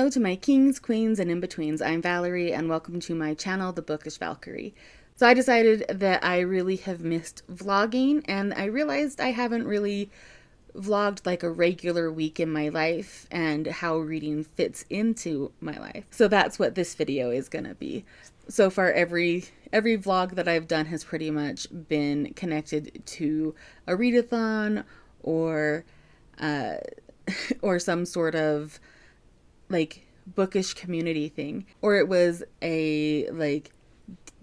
Hello to my kings, queens, and in-betweens. I'm Valerie, and welcome to my channel, The Bookish Valkyrie. So I decided that I really have missed vlogging, and I realized I haven't really vlogged like a regular week in my life and how reading fits into my life. So that's what this video is gonna be. So far, every vlog that I've done has pretty much been connected to a readathon or some sort of like bookish community thing, or it was a like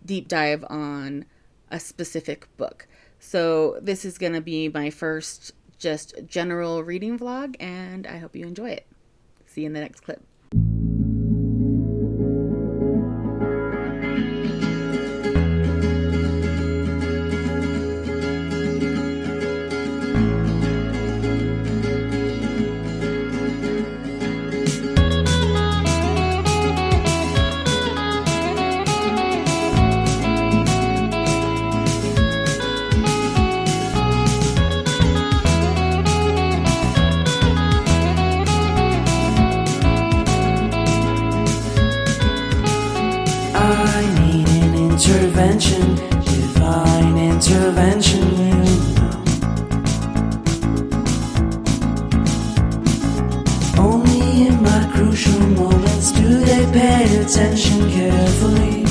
deep dive on a specific book. So this is gonna be my first just general reading vlog, and I hope you enjoy it. See you in the next clip. Intervention, divine intervention, you know. Only in my crucial moments do they pay attention carefully.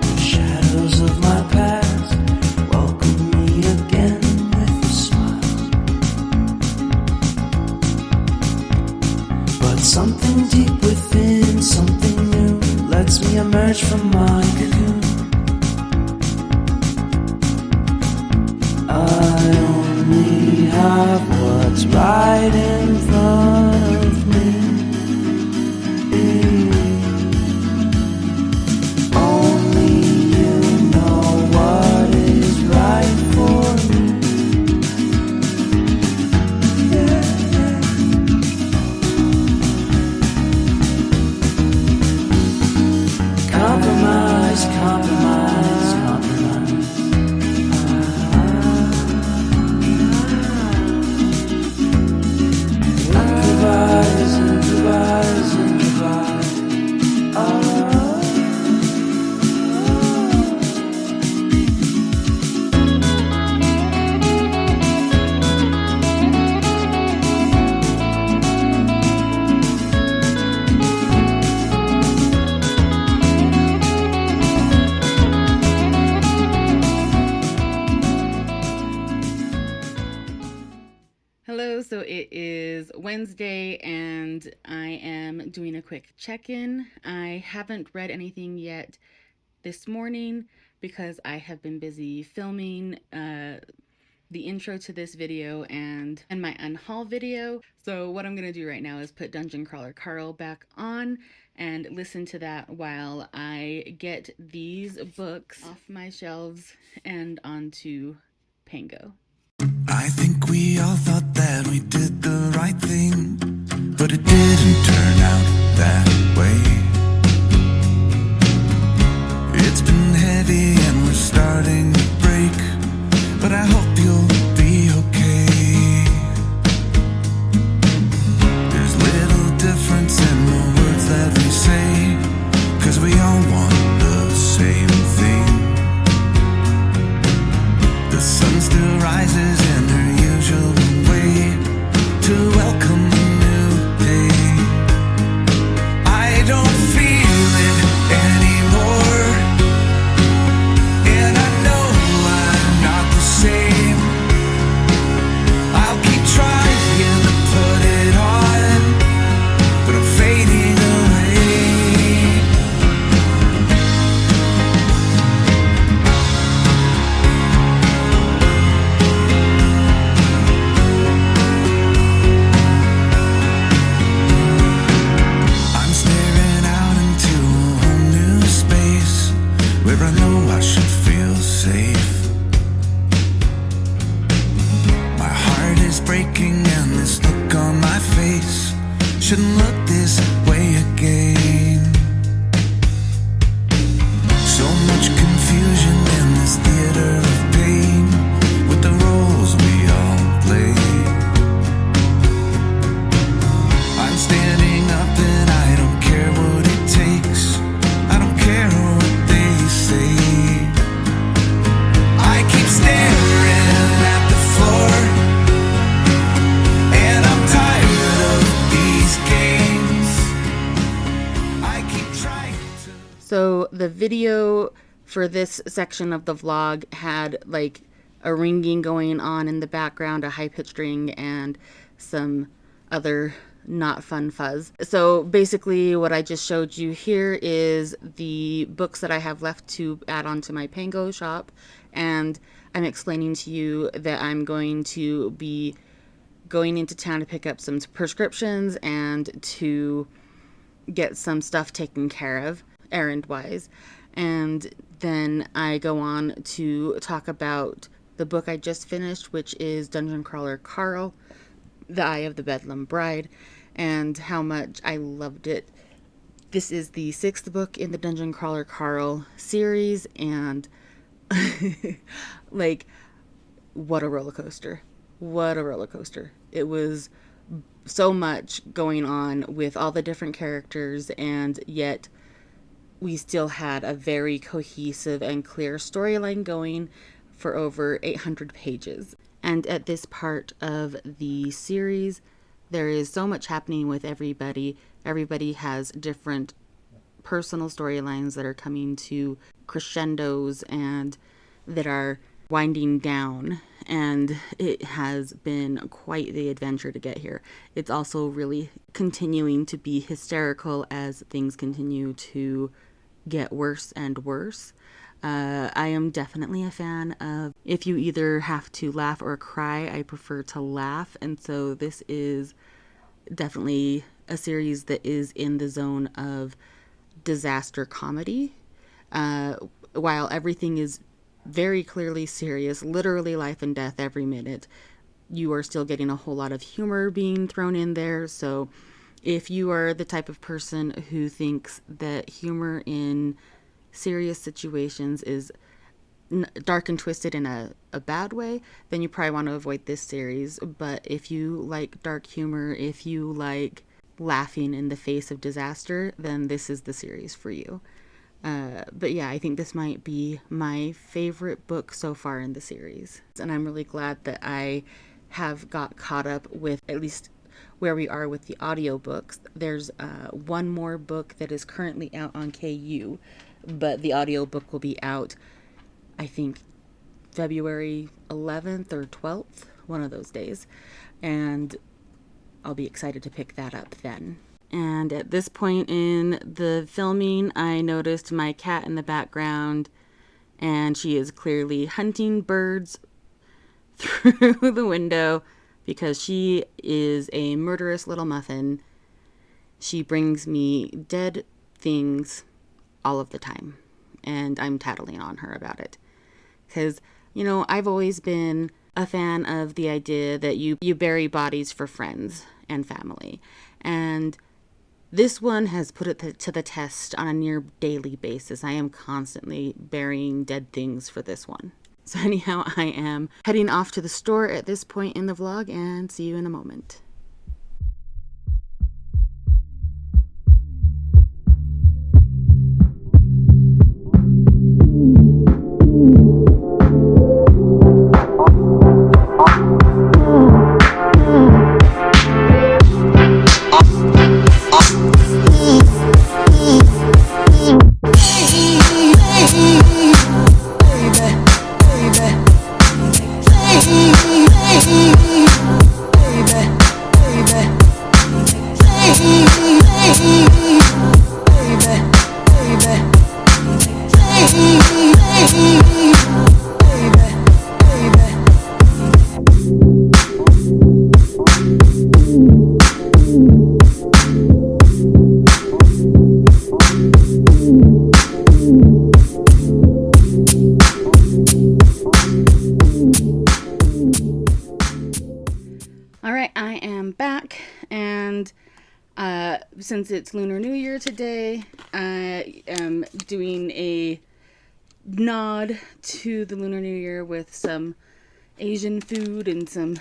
The shadows of my past welcome me again with a smile. But something deep within, something new, lets me emerge from my cocoon. I only have what's right in front of me. Only you know what is right for me. Compromise, compromise, compromise. Improvise, improvise, improvise. Hello, so it is Wednesday and I am doing a quick check-in. I haven't read anything yet this morning because I have been busy filming the intro to this video and my unhaul video. So what I'm gonna do right now is put Dungeon Crawler Carl back on and listen to that while I get these books off my shelves and onto Pango. I think we all thought that we did the right thing, but it didn't turn out that way. It's been heavy and we're starting to break, but I hope you'll be okay. There's little difference in the words that we say, 'cause we all want the same thing. The sun still rises in her usual way to welcome a new day. I don't feel it anymore, and I know I'm not the same. I'll keep trying to put it on, but I'm fading away. for this section of the vlog had like a ringing going on in the background, a high-pitched ring, and some other not fun fuzz. So basically what I just showed you here is the books that I have left to add on to my Pango shop, and I'm explaining to you that I'm going to be going into town to pick up some prescriptions and to get some stuff taken care of errand wise. And then I go on to talk about the book I just finished, which is Dungeon Crawler Kaale, The Eye of the Bedlam Bride, and how much I loved it. This is the 6th book in the Dungeon Crawler Kaale series, and like, what a roller coaster. What a roller coaster. It was so much going on with all the different characters, and yet we still had a very cohesive and clear storyline going for over 800 pages. And at this part of the series, there is so much happening with everybody. Everybody has different personal storylines that are coming to crescendos and that are winding down, and it has been quite the adventure to get here. It's also really continuing to be hysterical as things continue to get worse and worse. I am definitely a fan of, if you either have to laugh or cry, I prefer to laugh, and so this is definitely a series that is in the zone of disaster comedy. While everything is very clearly serious, literally life and death every minute, you are still getting a whole lot of humor being thrown in there. So if you are the type of person who thinks that humor in serious situations is dark and twisted in a bad way, then you probably want to avoid this series. But if you like dark humor, if you like laughing in the face of disaster, then this is the series for you. But yeah, I think this might be my favorite book so far in the series. And I'm really glad that I have got caught up with at least where we are with the audiobooks. There's one more book that is currently out on KU, but the audiobook will be out, I think, February 11th or 12th, one of those days. And I'll be excited to pick that up then. And at this point in the filming, I noticed my cat in the background, and she is clearly hunting birds through the window because she is a murderous little muffin. She brings me dead things all of the time, and I'm tattling on her about it. Because, you know, I've always been a fan of the idea that you bury bodies for friends and family. And this one has put it to the test on a near daily basis. I am constantly burying dead things for this one. So anyhow, I am heading off to the store at this point in the vlog, and see you in a moment. Since it's Lunar New Year today, I am doing a nod to the Lunar New Year with some Asian food and some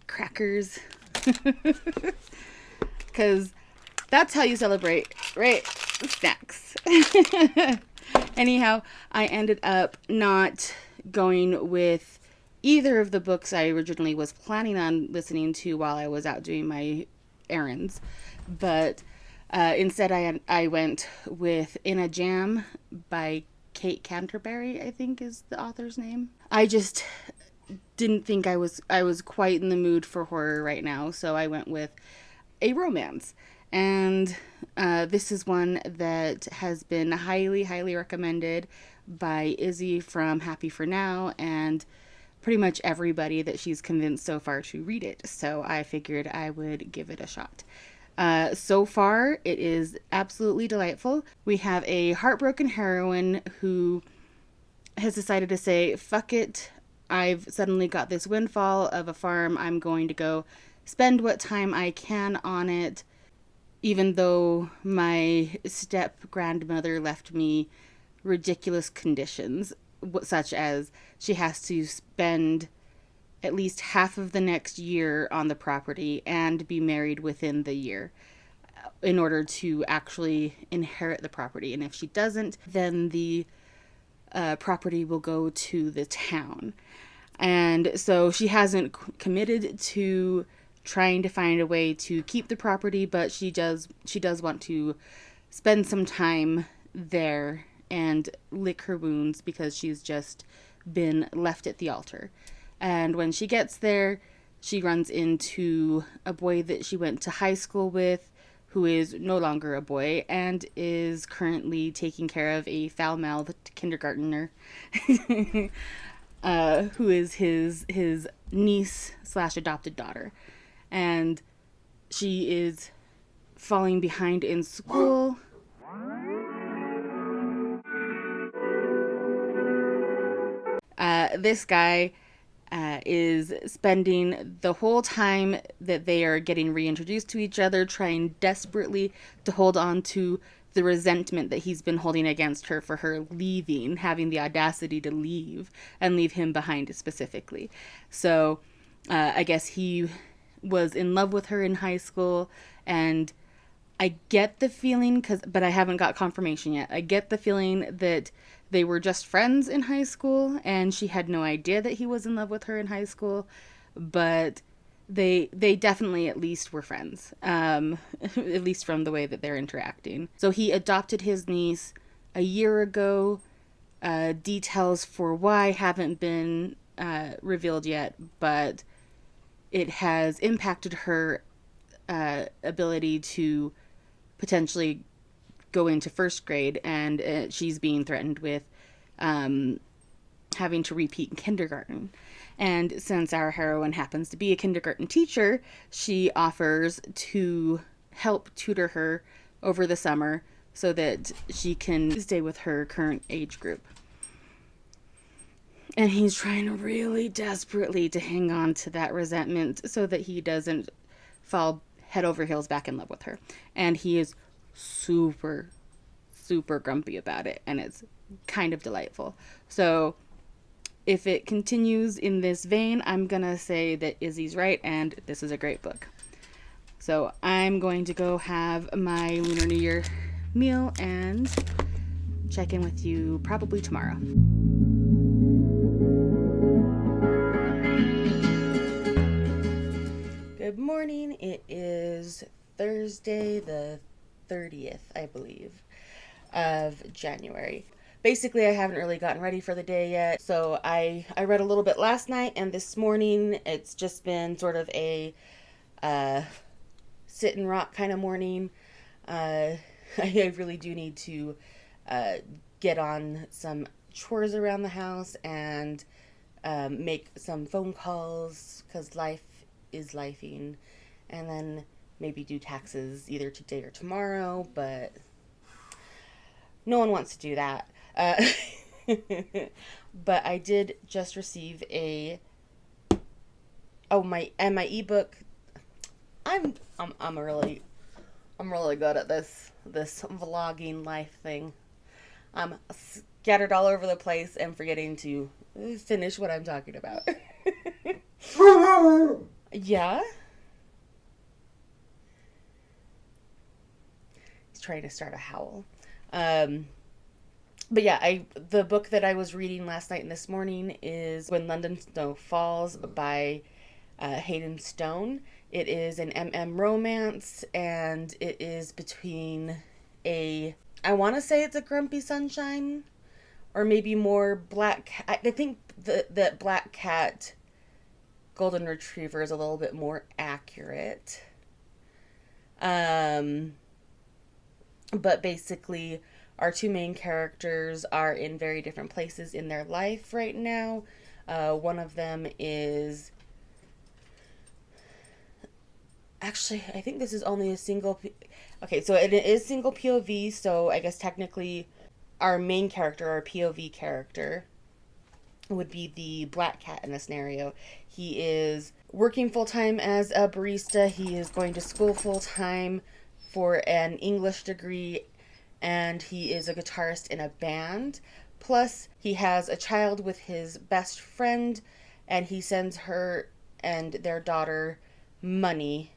crackers. Because that's how you celebrate, right? Snacks. Anyhow, I ended up not going with either of the books I originally was planning on listening to while I was out doing my errands. But instead I went with In a Jam by Kate Canterbury, I think is the author's name. I just didn't think I was quite in the mood for horror right now, so I went with a romance. And this is one that has been highly, highly recommended by Izzy from Happy for Now and pretty much everybody that she's convinced so far to read it. So I figured I would give it a shot. So far, it is absolutely delightful. We have a heartbroken heroine who has decided to say, fuck it, I've suddenly got this windfall of a farm. I'm going to go spend what time I can on it, even though my step grandmother left me ridiculous conditions, such as she has to spend at least half of the next year on the property and be married within the year in order to actually inherit the property. And if she doesn't, then the property will go to the town. And so she hasn't committed to trying to find a way to keep the property, but she does want to spend some time there and lick her wounds because she's just been left at the altar. And when she gets there, she runs into a boy that she went to high school with, who is no longer a boy and is currently taking care of a foul-mouthed kindergartner who is his niece / adopted daughter. And she is falling behind in school. This guy is spending the whole time that they are getting reintroduced to each other trying desperately to hold on to the resentment that he's been holding against her for her leaving, having the audacity to leave and leave him behind specifically. So I guess he was in love with her in high school, and I get the feeling, but I haven't got confirmation yet. I get the feeling that they were just friends in high school, and she had no idea that he was in love with her in high school, but they definitely at least were friends, at least from the way that they're interacting. So he adopted his niece a year ago. Details for why haven't been revealed yet, but it has impacted her ability to potentially go into first grade, and she's being threatened with having to repeat kindergarten. And since our heroine happens to be a kindergarten teacher, she offers to help tutor her over the summer so that she can stay with her current age group. And he's trying really desperately to hang on to that resentment so that he doesn't fall head over heels back in love with her. And he is super, super grumpy about it, and it's kind of delightful. So if it continues in this vein, I'm gonna say that Izzy's right, and this is a great book. So I'm going to go have my Lunar New Year meal and check in with you probably tomorrow. Good morning. It is Thursday the 30th, I believe, of January. Basically, I haven't really gotten ready for the day yet, so I read a little bit last night, and this morning it's just been sort of a sit and rock kind of morning. I really do need to get on some chores around the house and make some phone calls, because life is lifing, and then maybe do taxes either today or tomorrow, but no one wants to do that. But I did just receive my ebook. I'm really good at this vlogging life thing. I'm scattered all over the place and forgetting to finish what I'm talking about. Yeah? He's trying to start a howl. But yeah, the book that I was reading last night and this morning is When London Snow Falls by Hayden Stone. It is an romance, and it is between I want to say it's a grumpy sunshine or maybe more black. I think that black cat golden retriever is a little bit more accurate. But basically, our two main characters are in very different places in their life right now. One of them is... Actually, I think this is only a single... Okay, so it is single POV, so I guess technically our main character, our POV character, would be the black cat in the scenario. He is working full-time as a barista. He is going to school full-time for an English degree, and he is a guitarist in a band. Plus, he has a child with his best friend, and he sends her and their daughter money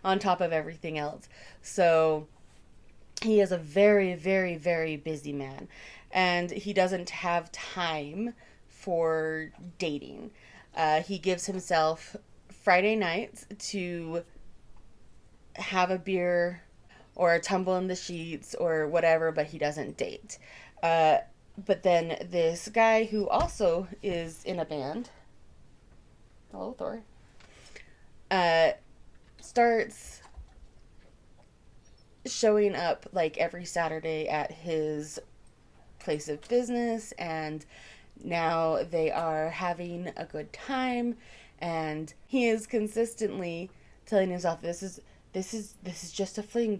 on top of everything else. So he is a very, very, very busy man, and he doesn't have time for dating. He gives himself Friday nights to have a beer or a tumble in the sheets or whatever, but he doesn't date. But then this guy who also is in a band, hello Thor, starts showing up like every Saturday at his place of business, and now they are having a good time, and he is consistently telling himself this is just a fling,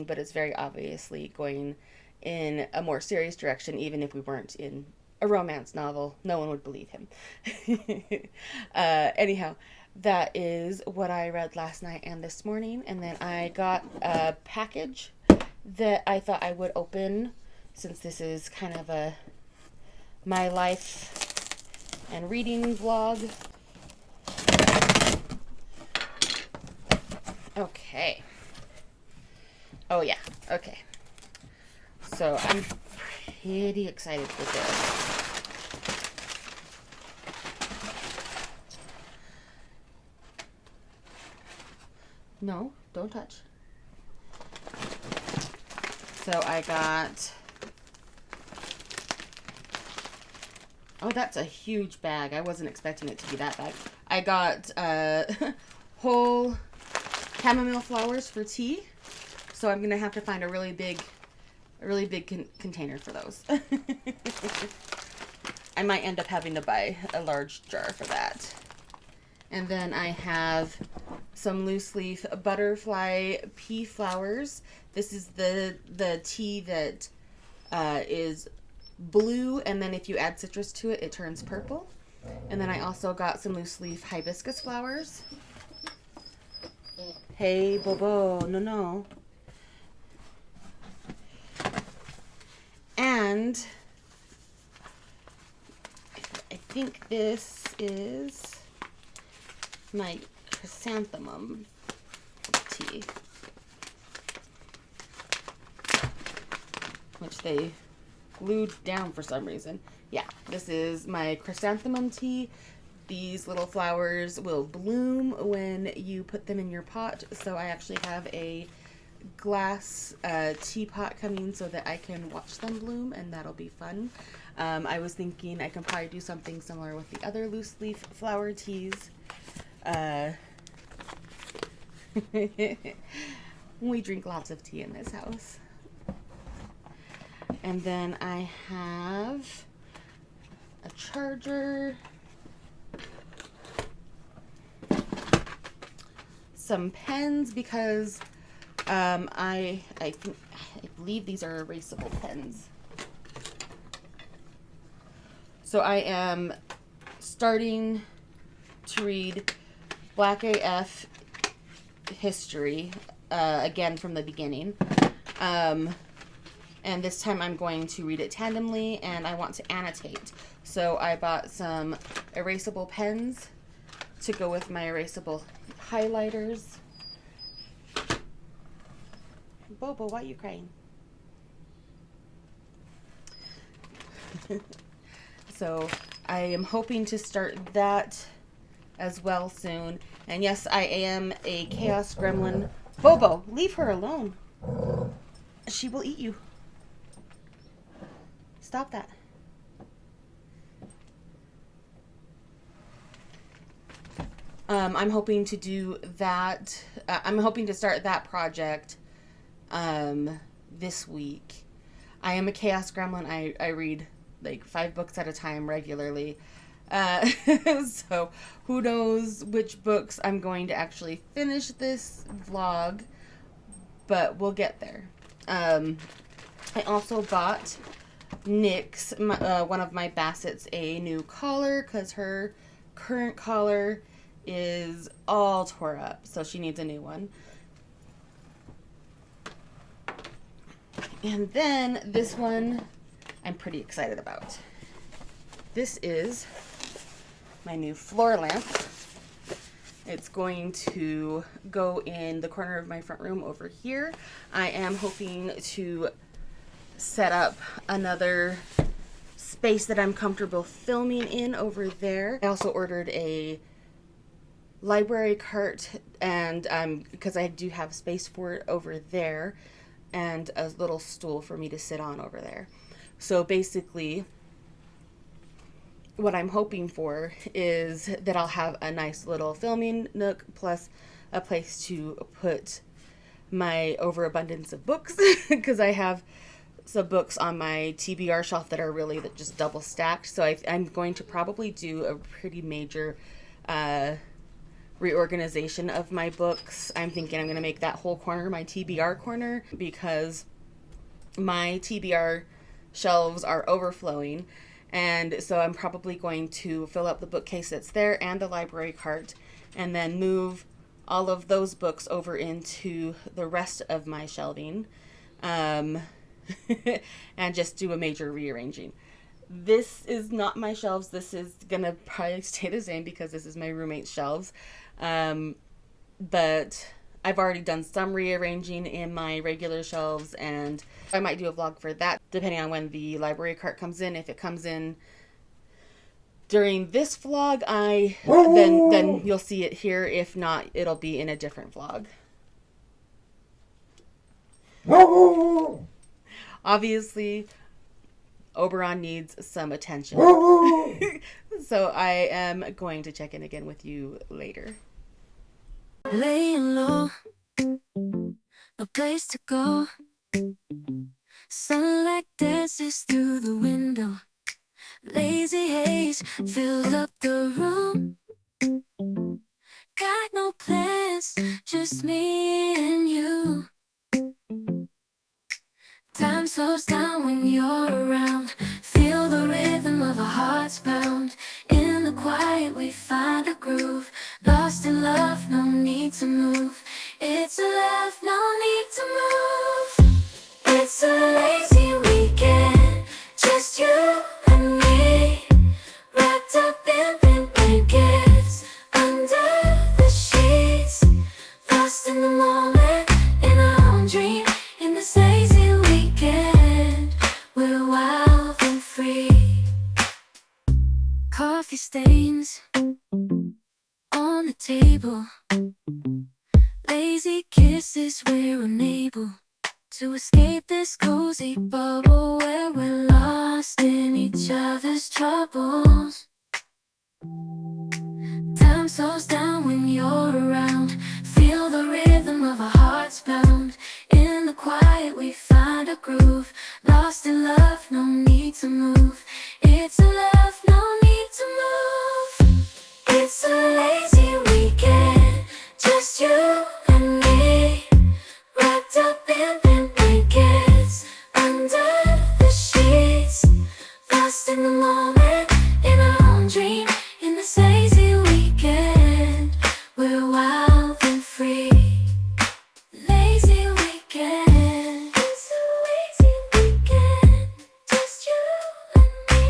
but it's very obviously going in a more serious direction. Even if we weren't in a romance novel, no one would believe him. Anyhow, that is what I read last night and this morning. And then I got a package that I thought I would open, since this is kind of a my life and reading vlog. Okay. Oh yeah, okay. So I'm pretty excited for this. No, don't touch. So I got... Oh, that's a huge bag. I wasn't expecting it to be that big. I got whole chamomile flowers for tea. So I'm gonna have to find a really big container for those. I might end up having to buy a large jar for that. And then I have some loose leaf butterfly pea flowers. This is the tea that is blue, and then if you add citrus to it, it turns purple. And then I also got some loose leaf hibiscus flowers. Hey, Bobo, no. And I think this is my chrysanthemum tea, which they glued down for some reason. Yeah, this is my chrysanthemum tea. These little flowers will bloom when you put them in your pot, so I actually have a glass teapot coming so that I can watch them bloom, and that'll be fun. I was thinking I can probably do something similar with the other loose leaf flower teas. We drink lots of tea in this house. And then I have a charger, some pens, because I believe these are erasable pens. So I am starting to read Black AF history again from the beginning. And this time I'm going to read it tandemly, and I want to annotate. So I bought some erasable pens to go with my erasable highlighters. Bobo, why are you crying? So I am hoping to start that as well soon. And yes, I am a chaos gremlin. Bobo, leave her alone. She will eat you. Stop that. I'm hoping to do that. I'm hoping to start that project this week. I am a chaos gremlin. I read like 5 books at a time regularly. So who knows which books I'm going to actually finish this vlog, but we'll get there. I also bought Nyx, one of my Bassets, a new collar because her current collar is all tore up, so she needs a new one. And then this one I'm pretty excited about. This is my new floor lamp. It's going to go in the corner of my front room over here. I am hoping to set up another space that I'm comfortable filming in over there. I also ordered a library cart, and because I do have space for it over there, and a little stool for me to sit on over there. So basically what I'm hoping for is that I'll have a nice little filming nook plus a place to put my overabundance of books because I have some books on my TBR shelf that are really just double stacked. So I'm going to probably do a pretty major reorganization of my books. I'm thinking I'm going to make that whole corner my TBR corner because my TBR shelves are overflowing. And so I'm probably going to fill up the bookcase that's there and the library cart and then move all of those books over into the rest of my shelving and just do a major rearranging. This is not my shelves. This is going to probably stay the same because this is my roommate's shelves. But I've already done some rearranging in my regular shelves, and I might do a vlog for that depending on when the library cart comes in. If it comes in during this vlog, then you'll see it here. If not, it'll be in a different vlog. Obviously, Oberon needs some attention. So I am going to check in again with you later. Laying low, no place to go. Sunlight dances through the window. Lazy haze fills up the room. Got no plans, just me and you. Time slows down when you're around. Feel the rhythm of our hearts pound. In the quiet we find a groove. Lost in love, no need to move. It's a love, no need to move. It's a lazy weekend, just you and me. Wrapped up in pink blankets, under the sheets. Lost in the moment, in our own dream. In this lazy weekend, we're wild and free. Coffee stains on the table. Lazy kisses, we're unable to escape this cozy bubble where we're lost in each other's troubles. Time slows down when you're around. Feel the rhythm of our hearts pound. In the quiet we find a groove. Lost in love, no need to move. It's a love, no need to move. It's a lazy weekend, just you and me. Wrapped up in pink blankets, under the sheets. Lost in the moment, in our own dream. In this lazy weekend, we're wild and free. Lazy weekend, it's a lazy weekend, just you and me.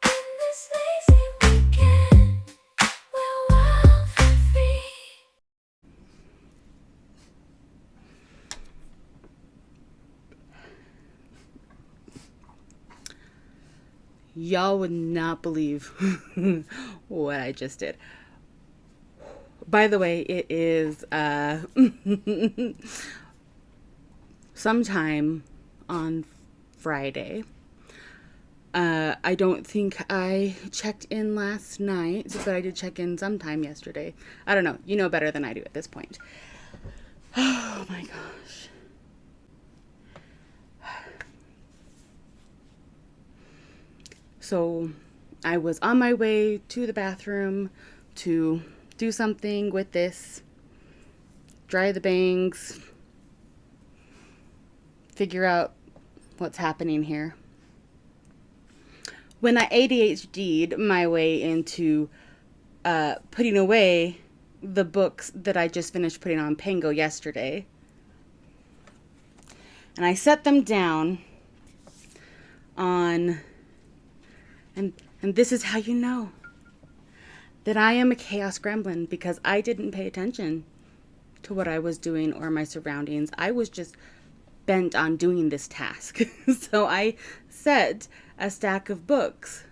In this lazy weekend, we're wild and free. Y'all would not believe what I just did. By the way, it is sometime on Friday. I don't think I checked in last night, but I did check in sometime yesterday. I don't know. You know better than I do at this point. Oh my gosh. So I was on my way to the bathroom to do something with this, dry the bangs, figure out what's happening here. When I ADHD'd my way into putting away the books that I just finished putting on Pango yesterday, and I set them down on, and this is how you know that I am a chaos gremlin, because I didn't pay attention to what I was doing or my surroundings. I was just bent on doing this task. So I set a stack of books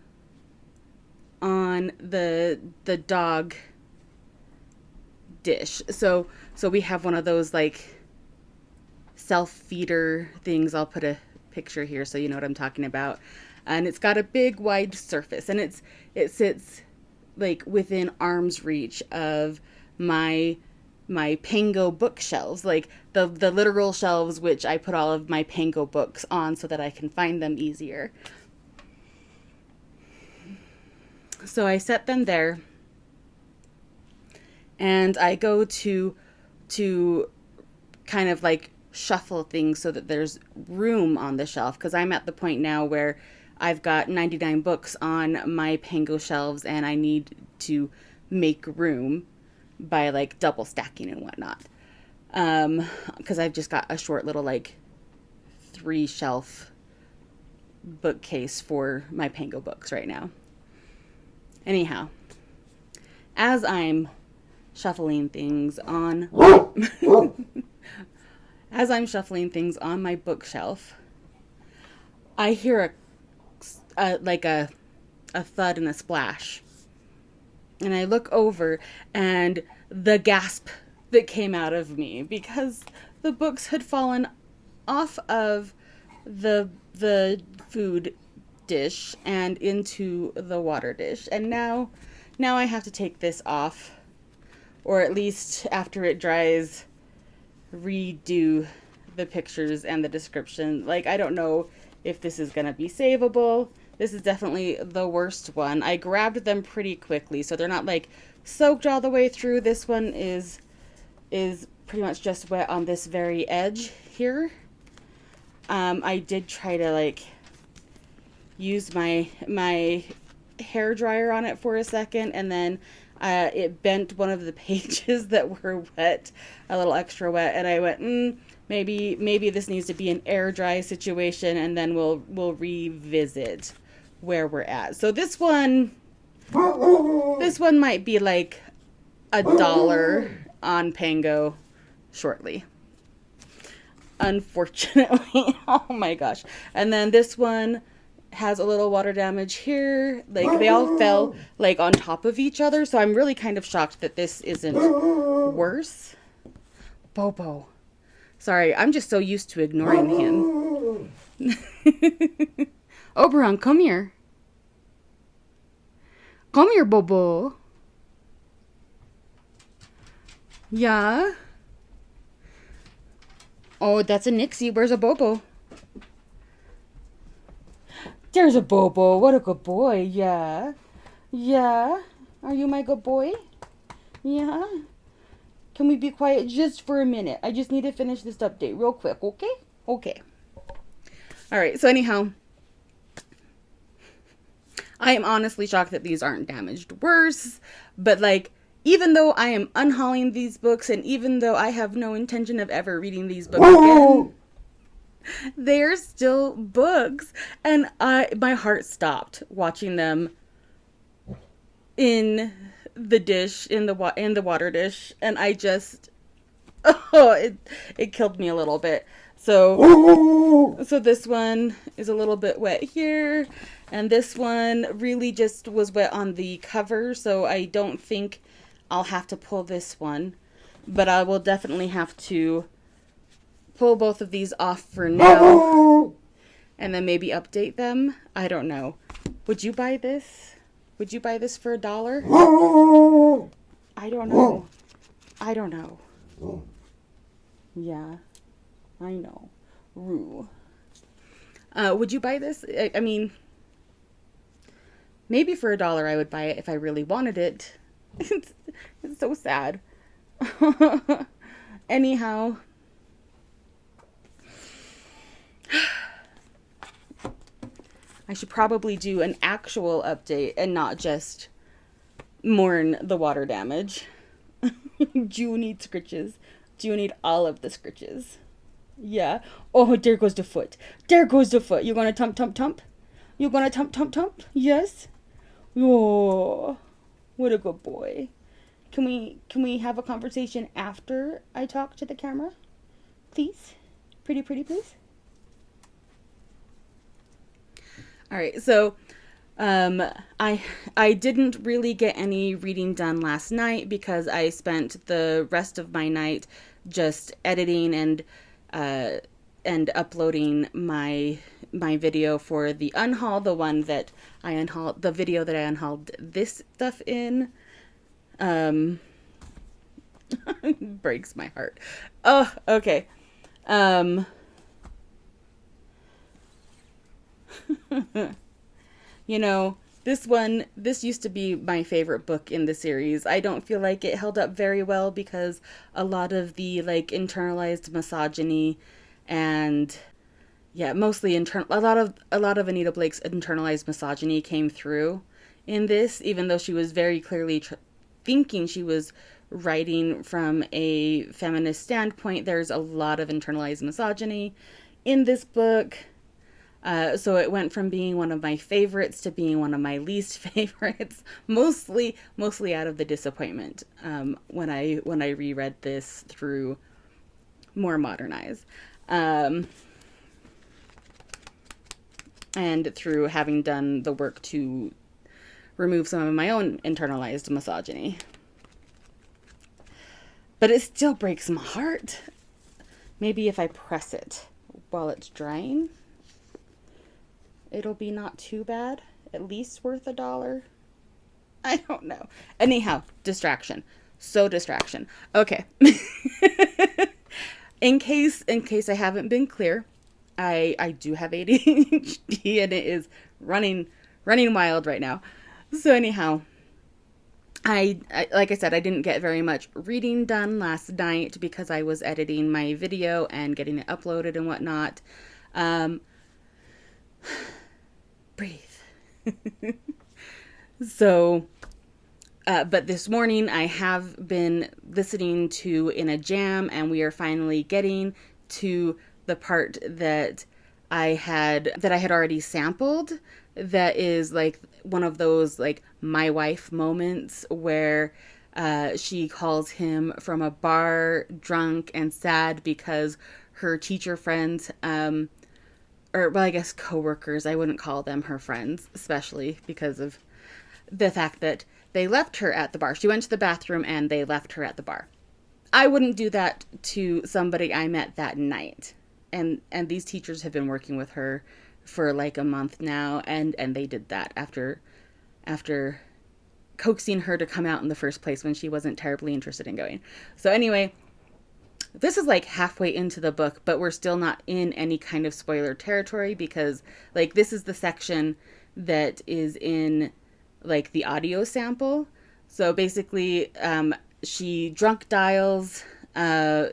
on the dog dish. So we have one of those like self-feeder things. I'll put a picture here so you know what I'm talking about. And it's got a big wide surface, and it sits like within arm's reach of my Pango bookshelves, like the literal shelves which I put all of my Pango books on so that I can find them easier. So I set them there, and I go to kind of like shuffle things so that there's room on the shelf, because I'm at the point now where I've got 99 books on my Pango shelves, and I need to make room by like double stacking and whatnot. Because I've just got a short little like 3 shelf bookcase for my Pango books right now. Anyhow, as I'm shuffling things on as I'm shuffling things on my bookshelf, I hear a thud and a splash. And I look over, and the gasp that came out of me, because the books had fallen off of the food dish and into the water dish. And now I have to take this off, or at least after it dries, redo the pictures and the description. Like, I don't know if this is gonna be savable. This is definitely the worst one. I grabbed them pretty quickly, so they're not like soaked all the way through. This one is pretty much just wet on this very edge here. I did try to like use my hair dryer on it for a second, and then it bent one of the pages that were wet, a little extra wet, and I went, maybe this needs to be an air dry situation, and then we'll revisit where we're at. So this one might be like $1 on Pango shortly, unfortunately. Oh my gosh. And then this one has a little water damage here. Like, they all fell like on top of each other, so I'm really kind of shocked that this isn't worse. Bobo. Sorry, I'm just so used to ignoring him. Oberon, come here. Come here, Bobo. Yeah? Oh, that's a Nixie. Where's a Bobo? There's a Bobo. What a good boy. Yeah. Yeah? Are you my good boy? Yeah? Can we be quiet just for a minute? I just need to finish this update real quick, okay? Okay. Alright, so anyhow, I am honestly shocked that these aren't damaged worse, but like, even though I am unhauling these books, and even though I have no intention of ever reading these books again, they're still books, and my heart stopped watching them in the dish, in the water dish, and I just, it killed me a little bit. So this one is a little bit wet here, and this one really just was wet on the cover, so I don't think I'll have to pull this one, but I will definitely have to pull both of these off for now. and then maybe update them. I don't know. Would you buy this? Would you buy this for $1? I don't know. I don't know. Yeah, I know. Rue. Would you buy this? I mean, maybe for $1 I would buy it if I really wanted it. It's so sad. Anyhow. I should probably do an actual update and not just mourn the water damage. Do you need scritches? Do you need all of the scritches? Yeah. Oh, there goes the foot. There goes the foot. You gonna tump, tump, tump? You gonna tump, tump, tump? Yes? Oh, what a good boy. Can we have a conversation after I talk to the camera? Please? Pretty, please? All right, so I didn't really get any reading done last night because I spent the rest of my night just editing and uploading my video for the unhaul, the one that I unhauled, the video that I unhauled this stuff in. Breaks my heart. Oh, okay. You know, this used to be my favorite book in the series. I don't feel like it held up very well because a lot of the like internalized misogyny and mostly a lot of Anita Blake's internalized misogyny came through in this, even though she was very clearly thinking she was writing from a feminist standpoint. There's a lot of internalized misogyny in this book. So it went from being one of my favorites to being one of my least favorites, mostly out of the disappointment when I reread this through more modernized, and through having done the work to remove some of my own internalized misogyny. But it still breaks my heart. Maybe if I press it while it's drying, it'll be not too bad. At least worth $1. I don't know. Anyhow, distraction. So distraction. Okay. In case I haven't been clear, I do have ADHD and it is running wild right now. So anyhow, I like I said, I didn't get very much reading done last night because I was editing my video and getting it uploaded and whatnot. Breathe. So, but this morning I have been listening to In a Jam, and we are finally getting to the part that I had already sampled. That is like one of those like my wife moments where she calls him from a bar drunk and sad because her teacher friends, or well, I guess coworkers, I wouldn't call them her friends, especially because of the fact that they left her at the bar. She went to the bathroom and they left her at the bar. I wouldn't do that to somebody I met that night. And these teachers have been working with her for like a month now, and they did that after coaxing her to come out in the first place when she wasn't terribly interested in going. So anyway, this is like halfway into the book, but we're still not in any kind of spoiler territory because like this is the section that is in like the audio sample. So basically, she drunk dials the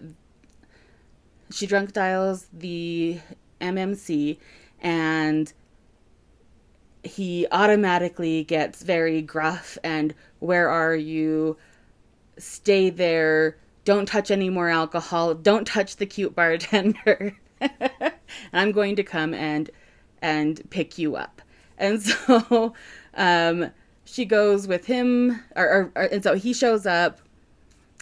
MMC, and he automatically gets very gruff and, "Where are you? Stay there. Don't touch any more alcohol. Don't touch the cute bartender. And I'm going to come and pick you up." And so she goes with him, and so he shows up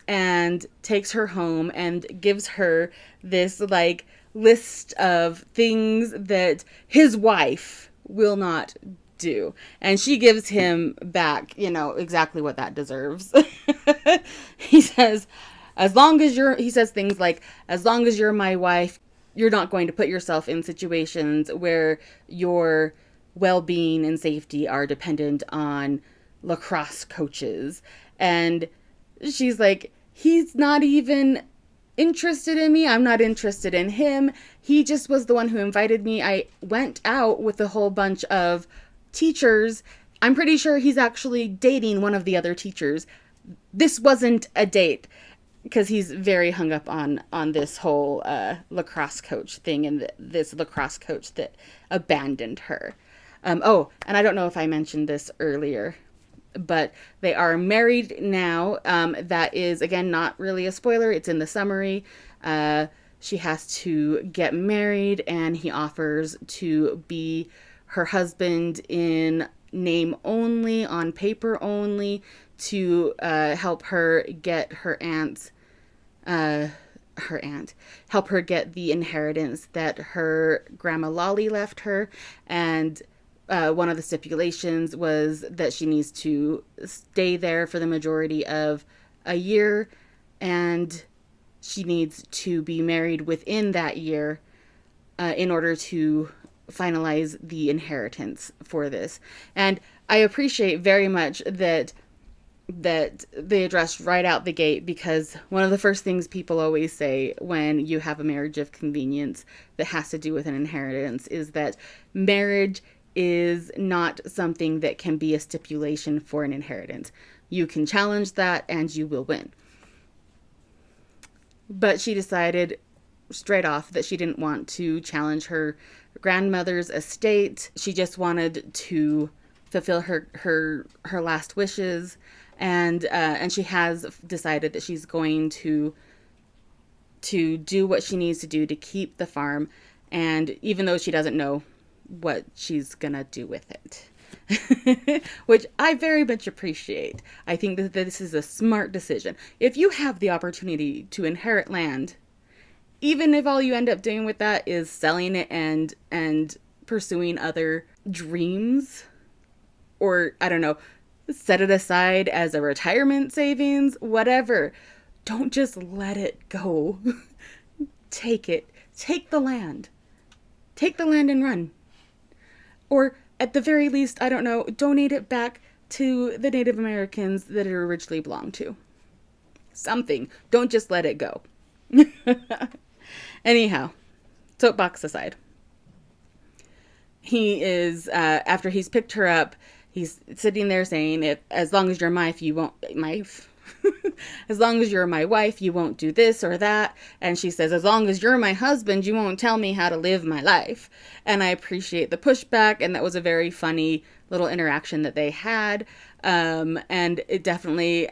and takes her home and gives her this like list of things that his wife will not do. And she gives him back, exactly what that deserves. He says, he says things like, "As long as you're my wife, you're not going to put yourself in situations where your well-being and safety are dependent on lacrosse coaches. And she's like, he's not even interested in me. I'm not interested in him. He just was the one who invited me. I went out with a whole bunch of teachers. I'm pretty sure he's actually dating one of the other teachers. This wasn't a date, because he's very hung up on this whole lacrosse coach thing, and this lacrosse coach that abandoned her. Oh, and I don't know if I mentioned this earlier, but they are married now. That is, again, not really a spoiler. It's in the summary. She has to get married, and he offers to be her husband in name only, on paper only, to help her get help her get the inheritance that her grandma Lolly left her. And one of the stipulations was that she needs to stay there for the majority of a year, and she needs to be married within that year in order to finalize the inheritance for this. And I appreciate very much that they addressed right out the gate, because one of the first things people always say when you have a marriage of convenience that has to do with an inheritance is that marriage is not something that can be a stipulation for an inheritance. You can challenge that and you will win. But she decided straight off that she didn't want to challenge her grandmother's estate. She just wanted to fulfill her last wishes, and she has decided that she's going to do what she needs to do to keep the farm, and even though she doesn't know what she's gonna do with it, which I very much appreciate. I think that this is a smart decision. If you have the opportunity to inherit land, even if all you end up doing with that is selling it and pursuing other dreams, or I don't know, set it aside as a retirement savings, whatever, don't just let it go. Take it. Take the land. Take the land and run. Or at the very least, I don't know, donate it back to the Native Americans that it originally belonged to. Something. Don't just let it go. Anyhow, soapbox aside. He is, after he's picked her up, he's sitting there saying, "If as long as you're my wife, you won't as long as you're my wife, you won't do this or that." And she says, "As long as you're my husband, you won't tell me how to live my life." And I appreciate the pushback, and that was a very funny little interaction that they had. And it definitely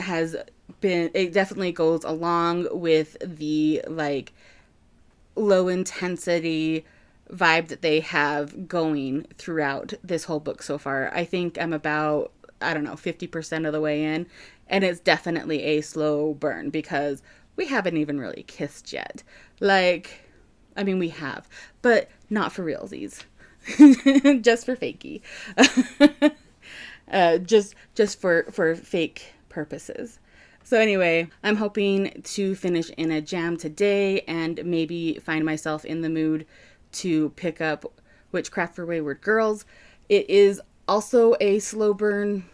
goes along with the like low intensity vibe that they have going throughout this whole book so far. I think I'm about, 50% of the way in, and it's definitely a slow burn because we haven't even really kissed yet. We have, but not for realsies. Just for fakey. just for fake purposes. So anyway, I'm hoping to finish in a jam today and maybe find myself in the mood to pick up Witchcraft for Wayward Girls. It is also a slow burn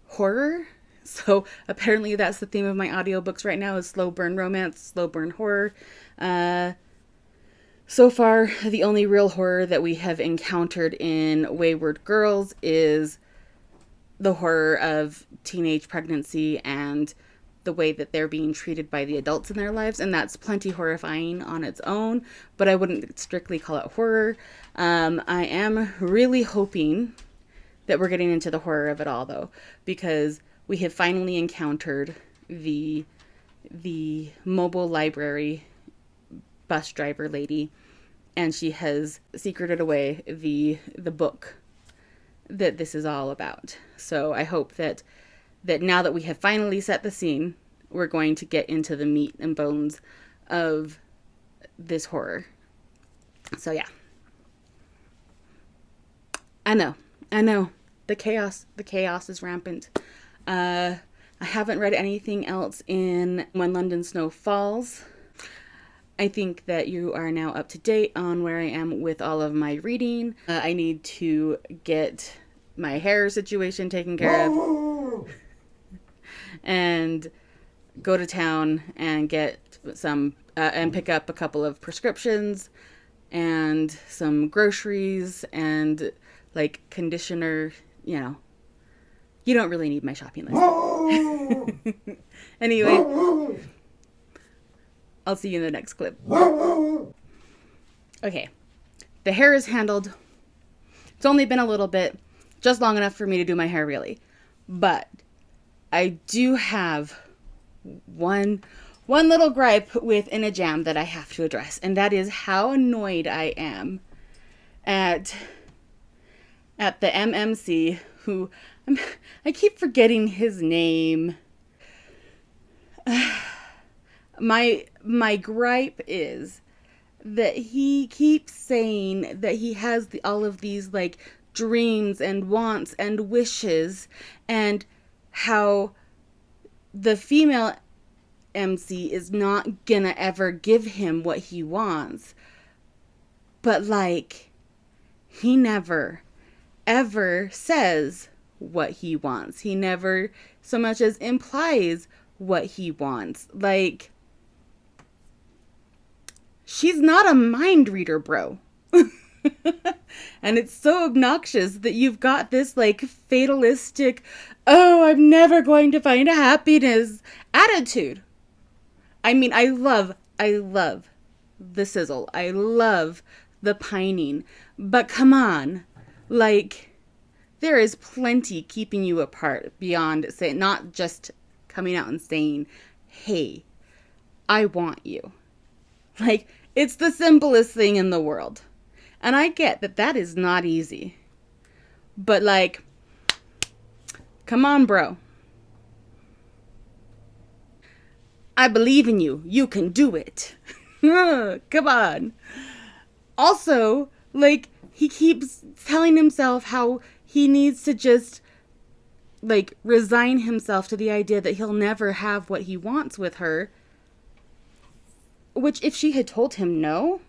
horror. So apparently that's the theme of my audiobooks right now, is slow burn romance, slow burn horror. So far, the only real horror that we have encountered in Wayward Girls is the horror of teenage pregnancy and the way that they're being treated by the adults in their lives, and that's plenty horrifying on its own, but I wouldn't strictly call it horror. I am really hoping that we're getting into the horror of it all, though, because we have finally encountered the mobile library bus driver lady, and she has secreted away the book that this is all about. So I hope that now that we have finally set the scene, we're going to get into the meat and bones of this horror. So yeah. I know. The chaos is rampant. I haven't read anything else in When London Snow Falls. I think that you are now up to date on where I am with all of my reading. I need to get my hair situation taken care of and go to town and get some and pick up a couple of prescriptions and some groceries and like conditioner. You don't really need my shopping list. Anyway, I'll see you in the next clip. Okay, the hair is handled. It's only been a little bit, just long enough for me to do my hair really. But I do have one little gripe with In a Jam that I have to address, and that is how annoyed I am at the MMC who I keep forgetting his name. My gripe is that he keeps saying that he has all of these like dreams and wants and wishes, and how the female MC is not gonna ever give him what he wants. But like, he never ever says what he wants. He never so much as implies what he wants. Like, she's not a mind reader, bro. And it's so obnoxious that you've got this like fatalistic, oh, I'm never going to find a happiness attitude. I mean, I love the sizzle. I love the pining. But come on, like, there is plenty keeping you apart beyond saying, not just coming out and saying, hey, I want you. Like, it's the simplest thing in the world. And I get that that is not easy. But like, come on, bro. I believe in you. You can do it. Come on. Also, like, he keeps telling himself how he needs to just, like, resign himself to the idea that he'll never have what he wants with her. Which, if she had told him no,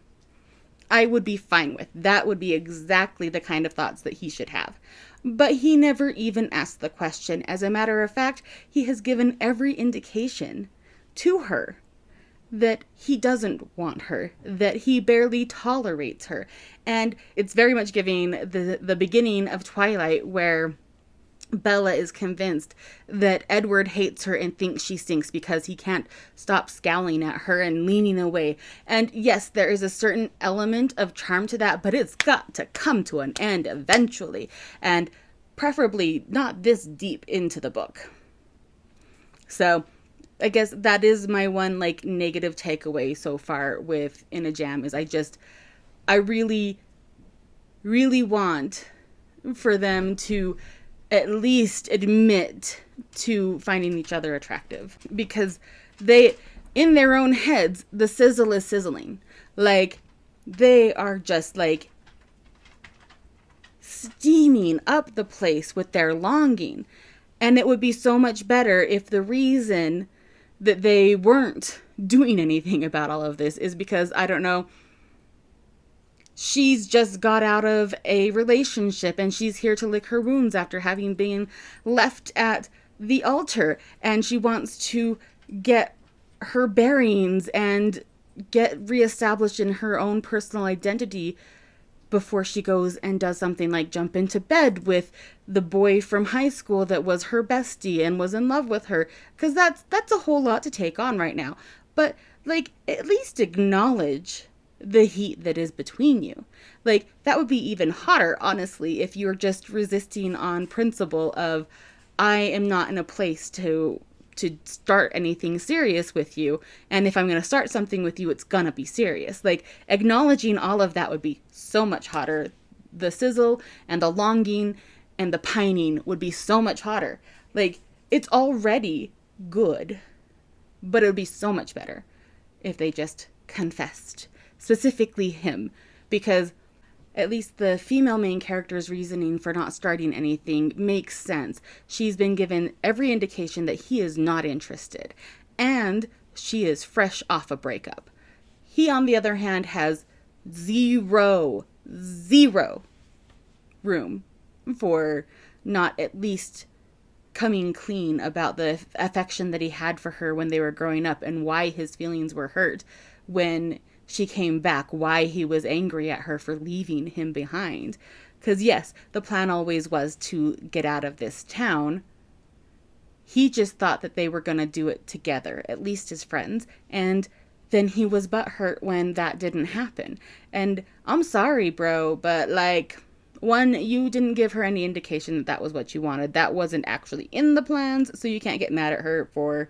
I would be fine with. That would be exactly the kind of thoughts that he should have. But he never even asked the question. As a matter of fact, he has given every indication to her that he doesn't want her, that he barely tolerates her. And it's very much giving the beginning of Twilight, where Bella is convinced that Edward hates her and thinks she stinks because he can't stop scowling at her and leaning away. And yes, there is a certain element of charm to that, but it's got to come to an end eventually, and preferably not this deep into the book. So I guess that is my one like negative takeaway so far with In a Jam, is I really, really want for them to at least admit to finding each other attractive, because they, in their own heads, the sizzle is sizzling. Like, they are just like steaming up the place with their longing. And it would be so much better if the reason that they weren't doing anything about all of this is because, I don't know, she's just got out of a relationship and she's here to lick her wounds after having been left at the altar, and she wants to get her bearings and get reestablished in her own personal identity before she goes and does something like jump into bed with the boy from high school that was her bestie and was in love with her, because that's a whole lot to take on right now. But like, at least acknowledge the heat that is between you. Like, that would be even hotter, honestly, if you're just resisting on principle of, I am not in a place to start anything serious with you, and if I'm going to start something with you, it's gonna be serious. Like, acknowledging all of that would be so much hotter. The sizzle and the longing and the pining would be so much hotter. Like, it's already good, but it would be so much better if they just confessed. Specifically him, because at least the female main character's reasoning for not starting anything makes sense. She's been given every indication that he is not interested, and she is fresh off a breakup. He, on the other hand, has zero room for not at least coming clean about the affection that he had for her when they were growing up, and why his feelings were hurt when she came back, why he was angry at her for leaving him behind. Because, yes, the plan always was to get out of this town. He just thought that they were going to do it together, at least as friends. And then he was butthurt when that didn't happen. And I'm sorry, bro, but like, one, you didn't give her any indication that that was what you wanted. That wasn't actually in the plans, so you can't get mad at her for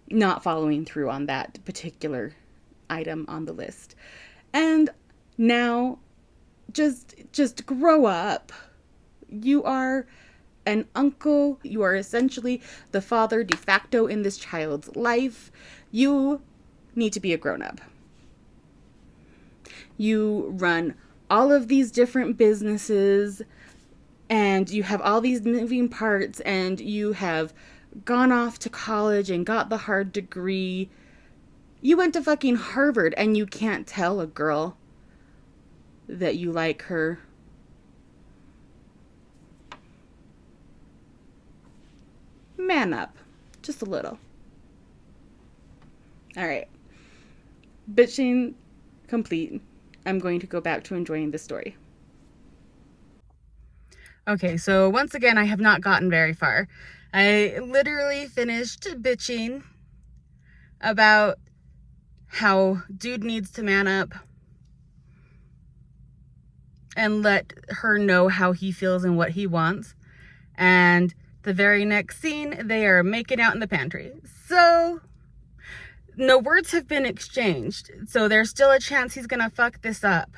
not following through on that particular item on the list. And now, just grow up. You are an uncle. You are essentially the father de facto in this child's life. You need to be a grown-up. You run all of these different businesses, and you have all these moving parts, and you have gone off to college and got the hard degree. You went to fucking Harvard, and you can't tell a girl that you like her. Man up. Just a little. Alright. Bitching complete. I'm going to go back to enjoying the story. Okay, so once again, I have not gotten very far. I literally finished bitching about how dude needs to man up and let her know how he feels and what he wants. And the very next scene, they are making out in the pantry. So, no words have been exchanged. So there's still a chance he's gonna fuck this up.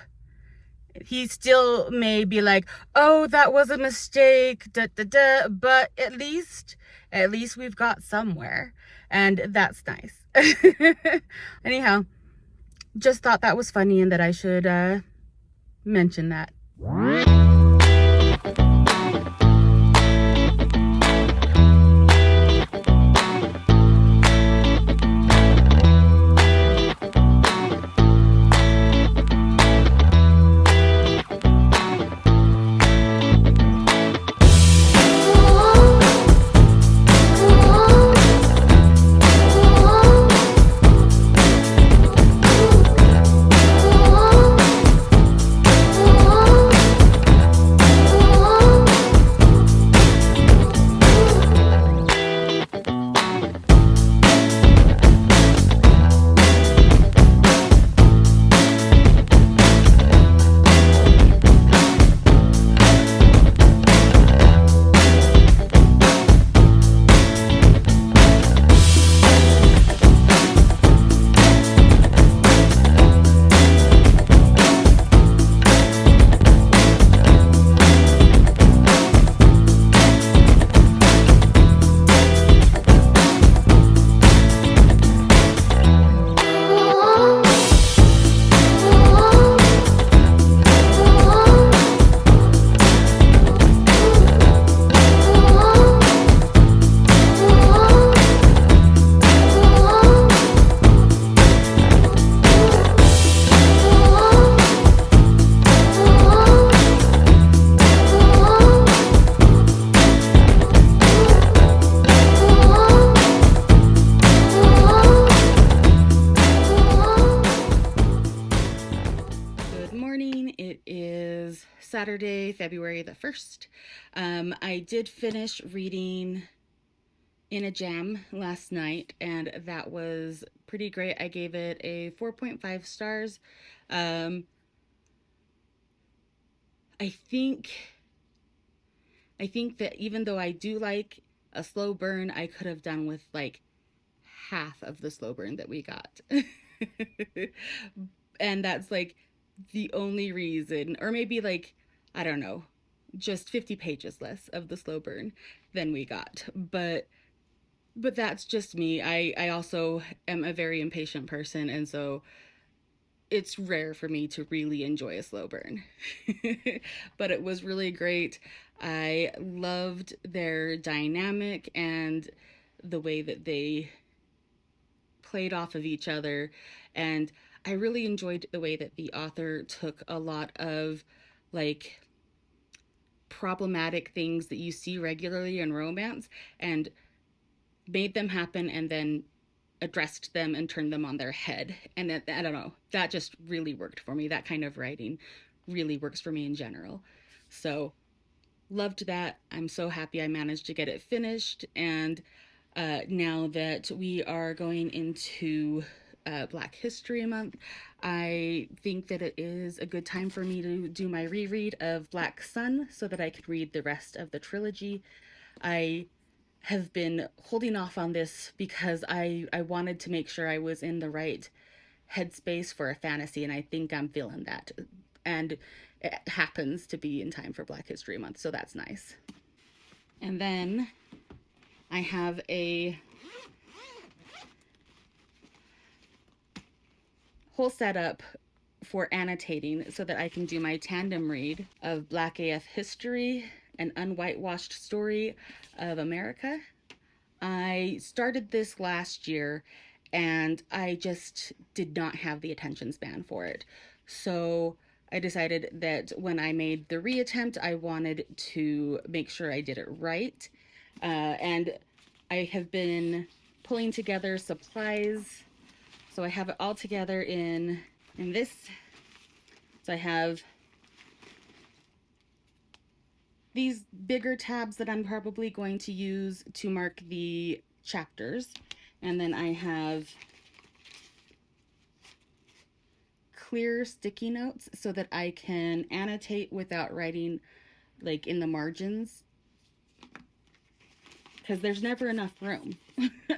He still may be like, oh, that was a mistake, da da da, but at least we've got somewhere. And that's nice. Anyhow, just thought that was funny and that I should mention that. Saturday, February the 1st. I did finish reading In a Jam last night, and that was pretty great. I gave it a 4.5 stars. I think that even though I do like a slow burn, I could have done with like half of the slow burn that we got. And that's like the only reason, or maybe like, I don't know, just 50 pages less of the slow burn than we got. But that's just me. I also am a very impatient person, and so it's rare for me to really enjoy a slow burn. But it was really great. I loved their dynamic and the way that they played off of each other. And I really enjoyed the way that the author took a lot of like problematic things that you see regularly in romance and made them happen and then addressed them and turned them on their head. And that, I don't know, that just really worked for me. That kind of writing really works for me in general. So loved that. I'm so happy I managed to get it finished. And now that we are going into Black History Month, I think that it is a good time for me to do my reread of Black Sun so that I could read the rest of the trilogy. I have been holding off on this because I wanted to make sure I was in the right headspace for a fantasy, and I think I'm feeling that. And it happens to be in time for Black History Month, so that's nice. And then I have a whole setup for annotating so that I can do my tandem read of Black AF History, an unwhitewashed story of America. I started this last year and I just did not have the attention span for it. So I decided that when I made the reattempt, I wanted to make sure I did it right. And I have been pulling together supplies. So I have it all together in this. So I have these bigger tabs that I'm probably going to use to mark the chapters. And then I have clear sticky notes so that I can annotate without writing like in the margins, because there's never enough room.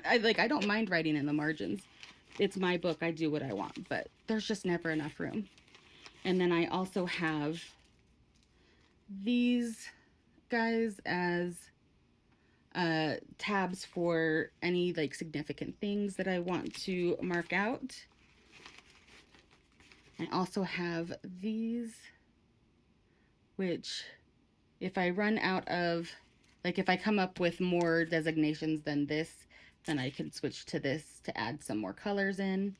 I don't mind writing in the margins. It's my book, I do what I want, but there's just never enough room. And then I also have these guys as tabs for any like significant things that I want to mark out. I also have these, which if I run out of, like if I come up with more designations than this, then I can switch to this to add some more colors in.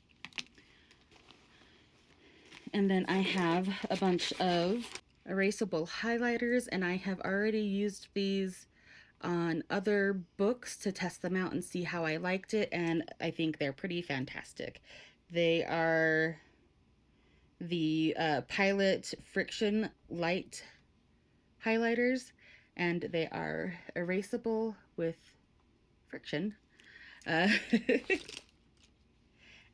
And then I have a bunch of erasable highlighters, and I have already used these on other books to test them out and see how I liked it, and I think they're pretty fantastic. They are the Pilot Friction Light highlighters, and they are erasable with friction. And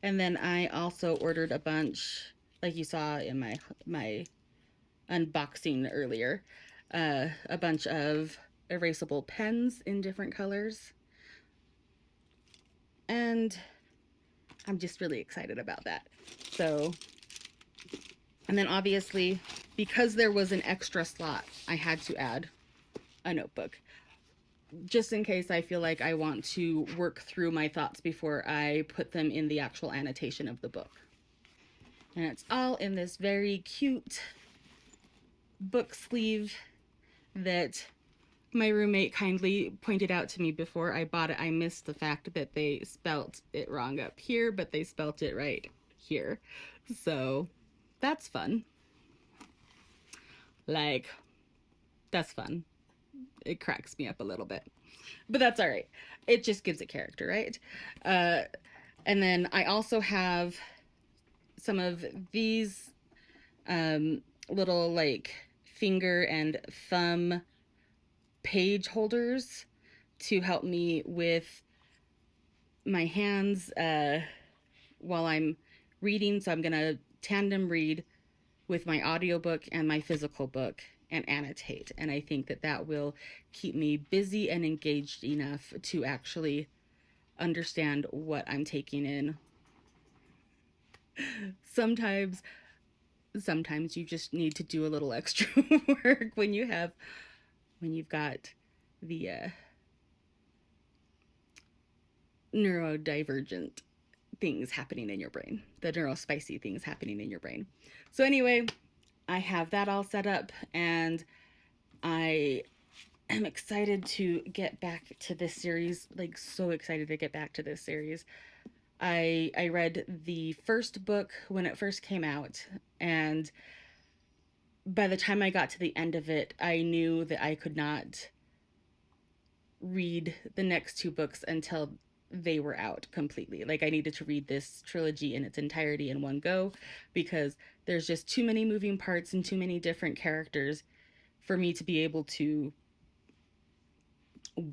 then I also ordered a bunch, like you saw in my unboxing earlier, a bunch of erasable pens in different colors. And I'm just really excited about that. So, and then obviously, because there was an extra slot, I had to add a notebook, just in case I feel like I want to work through my thoughts before I put them in the actual annotation of the book. And it's all in this very cute book sleeve that my roommate kindly pointed out to me before I bought it. I missed the fact that they spelt it wrong up here, but they spelt it right here. So that's fun. Like, that's fun. It cracks me up a little bit, but that's all right. It just gives it character, right? And then I also have some of these little like finger and thumb page holders to help me with my hands while I'm reading. So I'm gonna tandem read with my audiobook and my physical book and annotate, and I think that that will keep me busy and engaged enough to actually understand what I'm taking in. Sometimes you just need to do a little extra work when you've got the neurodivergent things happening in your brain, the neurospicy things happening in your brain. So anyway, I have that all set up, and I am excited to get back to this series, like so excited to get back to this series. I read the first book when it first came out, and by the time I got to the end of it, I knew that I could not read the next two books until they were out completely. Like, I needed to read this trilogy in its entirety in one go because there's just too many moving parts and too many different characters for me to be able to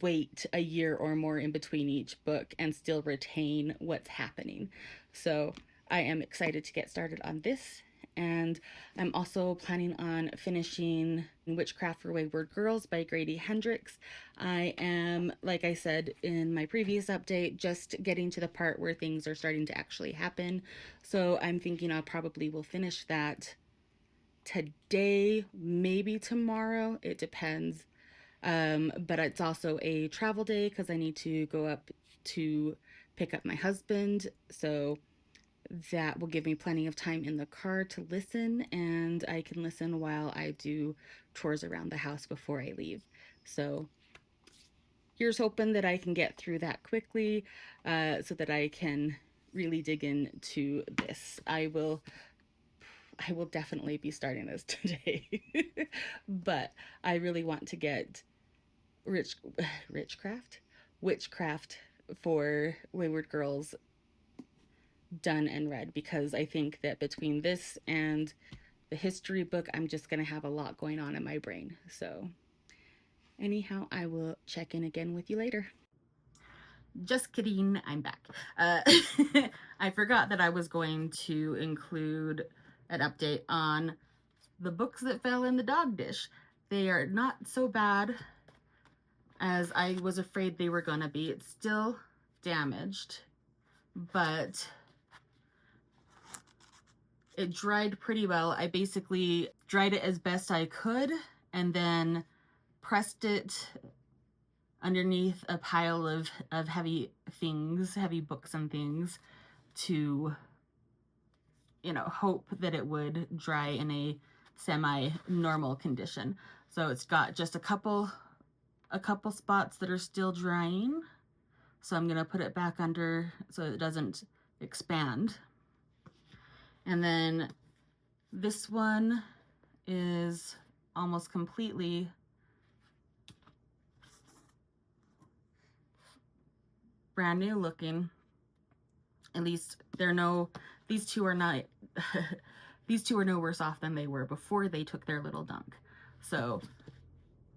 wait a year or more in between each book and still retain what's happening. So I am excited to get started on this. And I'm also planning on finishing Witchcraft for Wayward Girls by Grady Hendrix. I am, like I said in my previous update, just getting to the part where things are starting to actually happen. So I'm thinking I probably will finish that today, maybe tomorrow. It depends. But it's also a travel day because I need to go up to pick up my husband. So that will give me plenty of time in the car to listen, and I can listen while I do chores around the house before I leave. So here's hoping that I can get through that quickly so that I can really dig into this. I will definitely be starting this today. But I really want to get witchcraft for Wayward Girls done and read, because I think that between this and the history book, I'm just going to have a lot going on in my brain. So anyhow, I will check in again with you later. Just kidding, I'm back. I forgot that I was going to include an update on the books that fell in the dog dish. They are not so bad as I was afraid they were gonna be. It's still damaged, but it dried pretty well. I basically dried it as best I could and then pressed it underneath a pile of heavy things, heavy books and things, to, you know, hope that it would dry in a semi-normal condition. So it's got just a couple spots that are still drying. So I'm gonna put it back under so it doesn't expand. And then this one is almost completely brand new looking. At least these two are not, these two are no worse off than they were before they took their little dunk. So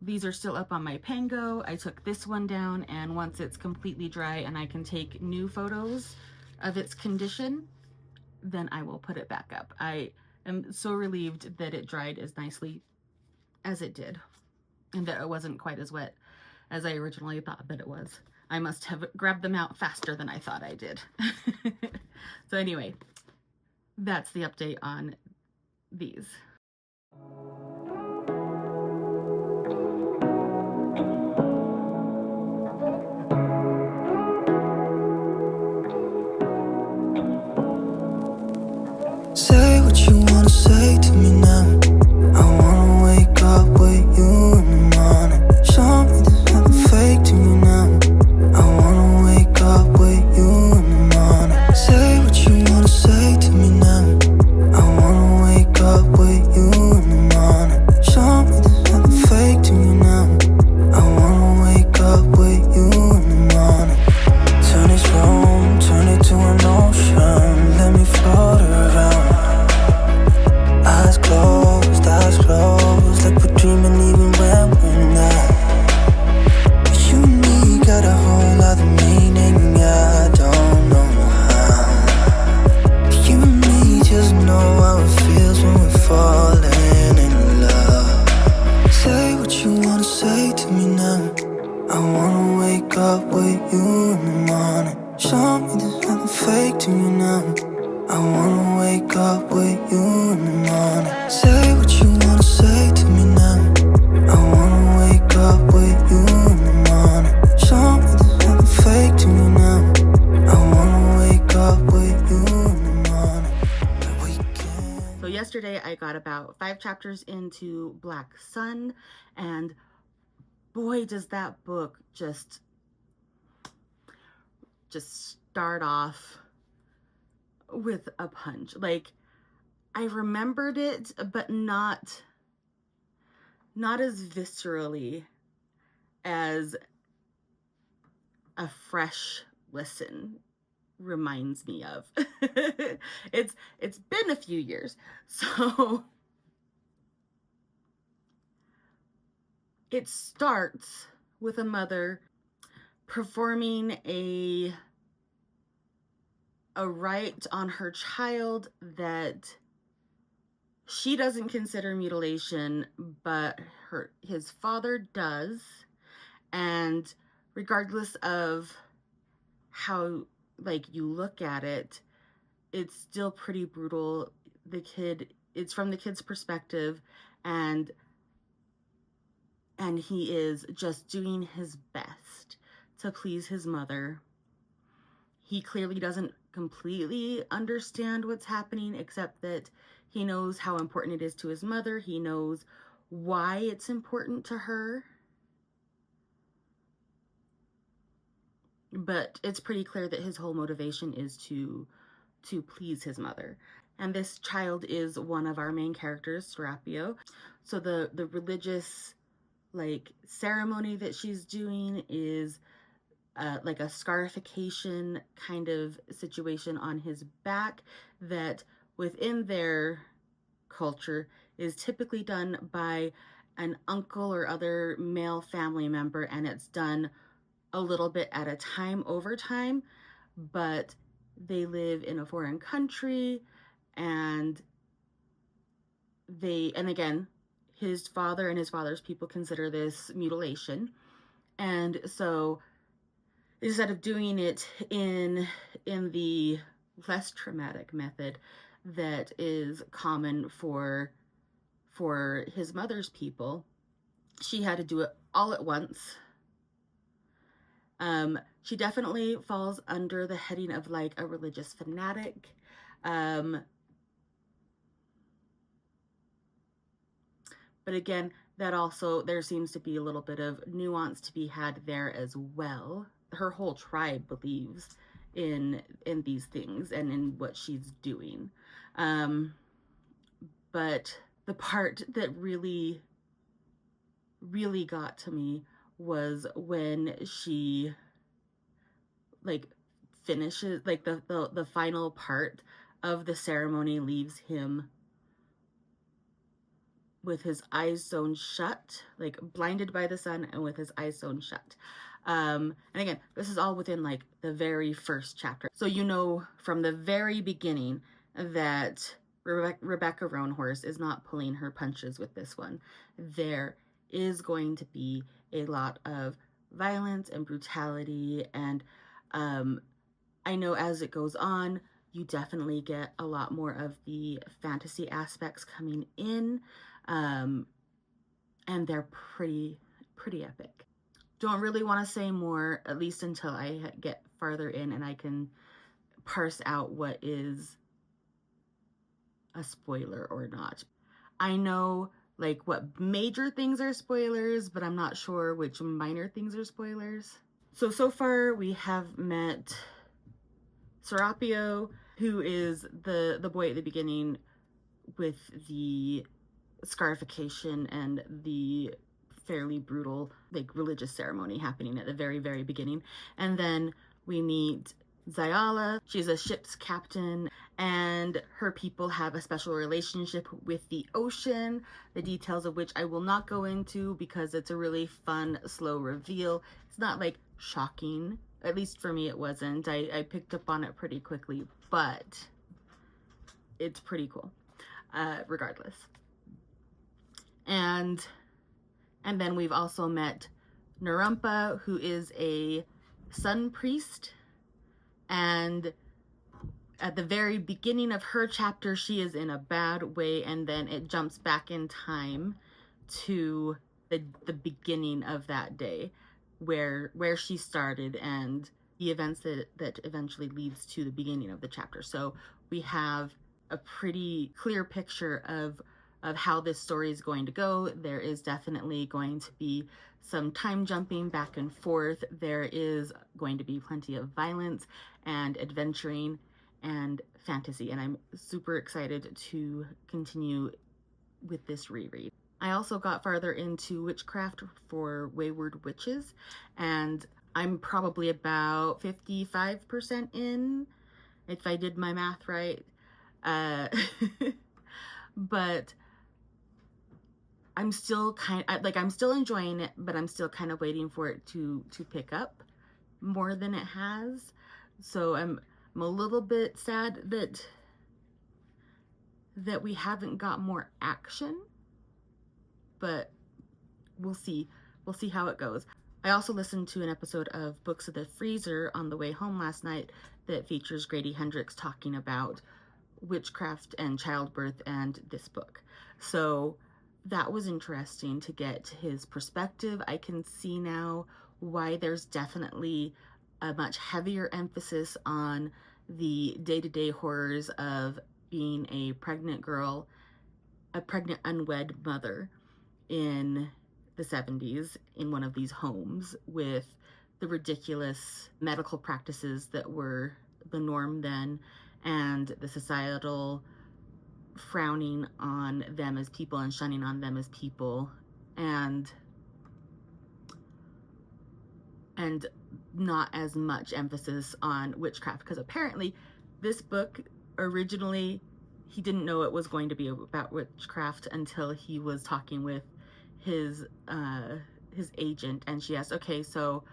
these are still up on my Pango. I took this one down, and once it's completely dry and I can take new photos of its condition, then I will put it back up. I am so relieved that it dried as nicely as it did and that it wasn't quite as wet as I originally thought that it was. I must have grabbed them out faster than I thought I did. So anyway, that's the update on these. Say what you wanna say to me now. I wanna wake up with you in the morning. Show me there's nothing fake to me now. I wanna wake up with you in the morning. Say what you wanna say to me now. I wanna wake up with you in the morning. Show me there's nothing fake to me now. I wanna wake up with you in the morning. Turn this room, turn it to an ocean. Let me float around. Eyes closed, like we're dreaming even when we're not. But you and me got a whole other meaning, I don't know how. But you and me just know how it feels when we're falling in love. Say what you wanna say to me now. I wanna wake up with you in the morning. Show me there's nothing fake to me now. I wanna wake up with you in the morning. Say what you wanna say to me now. I wanna wake up with you in the morning. Show me there's nothing fake to me now. I wanna wake up with you in the morning. So yesterday I got about 5 chapters into Black Sun, and boy does that book just start off with a punch. Like, I remembered it, but not as viscerally as a fresh listen reminds me of. It's been a few years. So it starts with a mother performing a rite on her child that she doesn't consider mutilation, but his father does. And regardless of how, like, you look at it, it's still pretty brutal. It's from the kid's perspective, and he is just doing his best to please his mother. He clearly doesn't completely understand what's happening, except that he knows how important it is to his mother. He knows why it's important to her. But it's pretty clear that his whole motivation is to please his mother. And this child is one of our main characters, Serapio. So the religious, like, ceremony that she's doing is like a scarification kind of situation on his back that within their culture is typically done by an uncle or other male family member, and it's done a little bit at a time over time, but they live in a foreign country, and again, his father and his father's people consider this mutilation. And so instead of doing it in the less traumatic method that is common for his mother's people, she had to do it all at once. She definitely falls under the heading of, like, a religious fanatic. But again, that also, there seems to be a little bit of nuance to be had there as well. Her whole tribe believes in these things and in what she's doing. But the part that really, really got to me was when she, like, finishes, like, the final part of the ceremony leaves him with his eyes sewn shut, like, blinded by the sun and with his eyes sewn shut. And again, this is all within, like, the very first chapter. So you know from the very beginning that Rebecca Roanhorse is not pulling her punches with this one. There is going to be a lot of violence and brutality, and I know as it goes on, you definitely get a lot more of the fantasy aspects coming in, and they're pretty epic. Don't really want to say more, at least until I get farther in and I can parse out what is a spoiler or not. I know, like, what major things are spoilers, but I'm not sure which minor things are spoilers. So far we have met Serapio, who is the boy at the beginning with the scarification and the fairly brutal, like, religious ceremony happening at the very, very beginning. And then we meet Zyala. She's a ship's captain, and her people have a special relationship with the ocean, the details of which I will not go into because it's a really fun, slow reveal. It's not, like, shocking. At least for me, it wasn't. I picked up on it pretty quickly, but it's pretty cool, regardless. And then we've also met Narumpa, who is a sun priest. And at the very beginning of her chapter, she is in a bad way, and then it jumps back in time to the beginning of that day, where she started and the events that eventually leads to the beginning of the chapter. So we have a pretty clear picture of how this story is going to go. There is definitely going to be some time jumping back and forth. There is going to be plenty of violence and adventuring, and fantasy, and I'm super excited to continue with this reread. I also got farther into Witchcraft for Wayward Witches, and I'm probably about 55% in, if I did my math right. But I'm still I'm still enjoying it, but I'm still kind of waiting for it to pick up more than it has. So I'm a little bit sad that we haven't got more action, but we'll see how it goes. I also listened to an episode of Books of the Freezer on the way home last night that features Grady Hendrix talking about witchcraft and childbirth and this book. So that was interesting to get his perspective. I can see now why there's definitely a much heavier emphasis on the day-to-day horrors of being a pregnant girl, a pregnant unwed mother in the 70s in one of these homes, with the ridiculous medical practices that were the norm then, and the societal frowning on them as people and shunning on them as people, and not as much emphasis on witchcraft, because apparently this book originally, he didn't know it was going to be about witchcraft until he was talking with his agent, and she asked, okay, so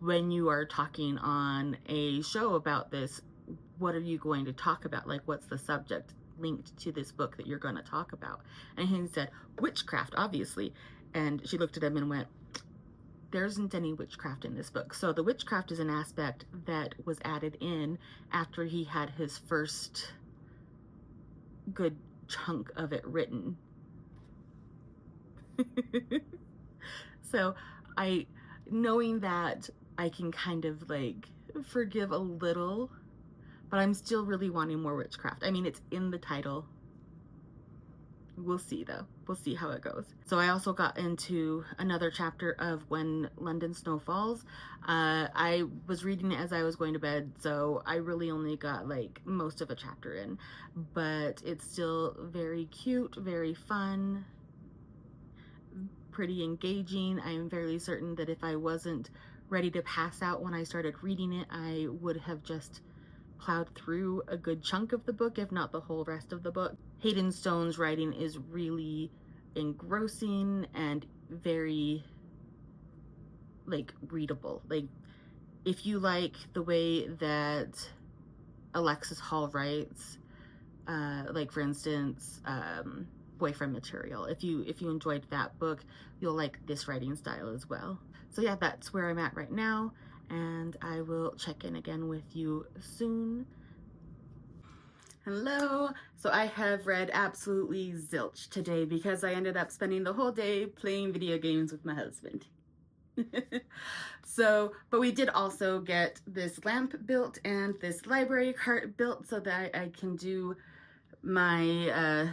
when you are talking on a show about this, what are you going to talk about? Like, what's the subject linked to this book that you're going to talk about? And he said, witchcraft, obviously. And she looked at him and went, there isn't any witchcraft in this book. So the witchcraft is an aspect that was added in after he had his first good chunk of it written. So knowing that, I can kind of like forgive a little, but I'm still really wanting more witchcraft. I mean, it's in the title. We'll see though. We'll see how it goes. So I also got into another chapter of When London Snow Falls. I was reading it as I was going to bed, so I really only got like most of a chapter in, but it's still very cute, very fun, pretty engaging. I am fairly certain that if I wasn't ready to pass out when I started reading it, I would have just plowed through a good chunk of the book, if not the whole rest of the book. Hayden Stone's writing is really engrossing and very like readable. Like, if you like the way that Alexis Hall writes, like for instance, Boyfriend Material, if you enjoyed that book, you'll like this writing style as well. So yeah, that's where I'm at right now, and I will check in again with you soon. Hello. So I have read absolutely zilch today because I ended up spending the whole day playing video games with my husband. But we did also get this lamp built and this library cart built so that I can do my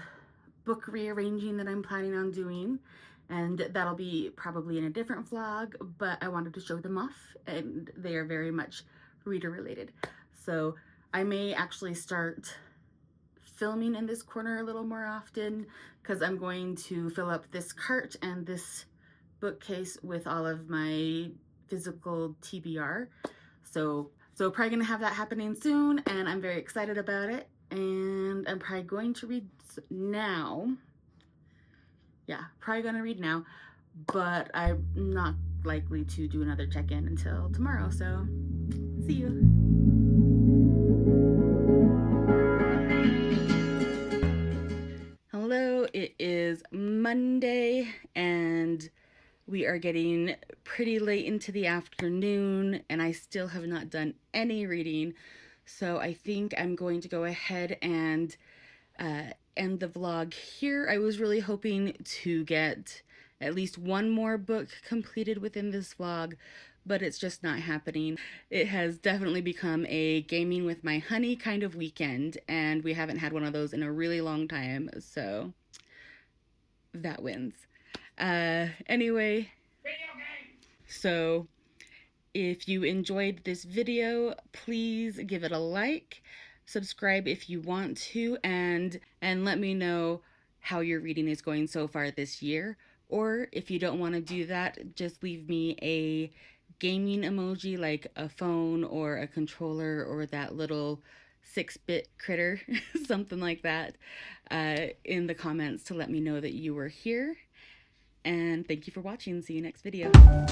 book rearranging that I'm planning on doing, and that'll be probably in a different vlog, but I wanted to show them off, and they are very much reader related. So I may actually start filming in this corner a little more often, because I'm going to fill up this cart and this bookcase with all of my physical TBR. So probably gonna have that happening soon, and I'm very excited about it, and I'm probably going to read now. Yeah, probably gonna read now, but I'm not likely to do another check-in until tomorrow, so see you. Hello, it is Monday, and we are getting pretty late into the afternoon, and I still have not done any reading, so I think I'm going to go ahead and end the vlog here. I was really hoping to get at least one more book completed within this vlog, but it's just not happening. It has definitely become a gaming with my honey kind of weekend, and we haven't had one of those in a really long time, so that wins. Anyway, so If you enjoyed this video, please give it a like, subscribe if you want to, and let me know how your reading is going so far this year. Or if you don't want to do that, just leave me a gaming emoji like a phone or a controller or that little 6-bit critter, something like that, in the comments to let me know that you were here. And thank you for watching. See you next video.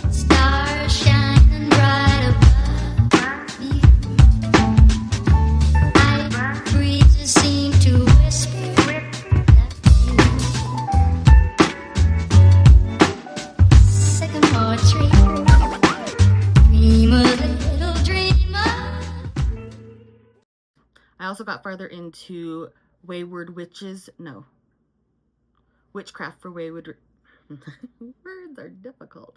Stars shining bright above me. Night breezes seem to whisper sycamore tree. Dream a little dreamer. I also got farther into witchcraft for wayward words are difficult.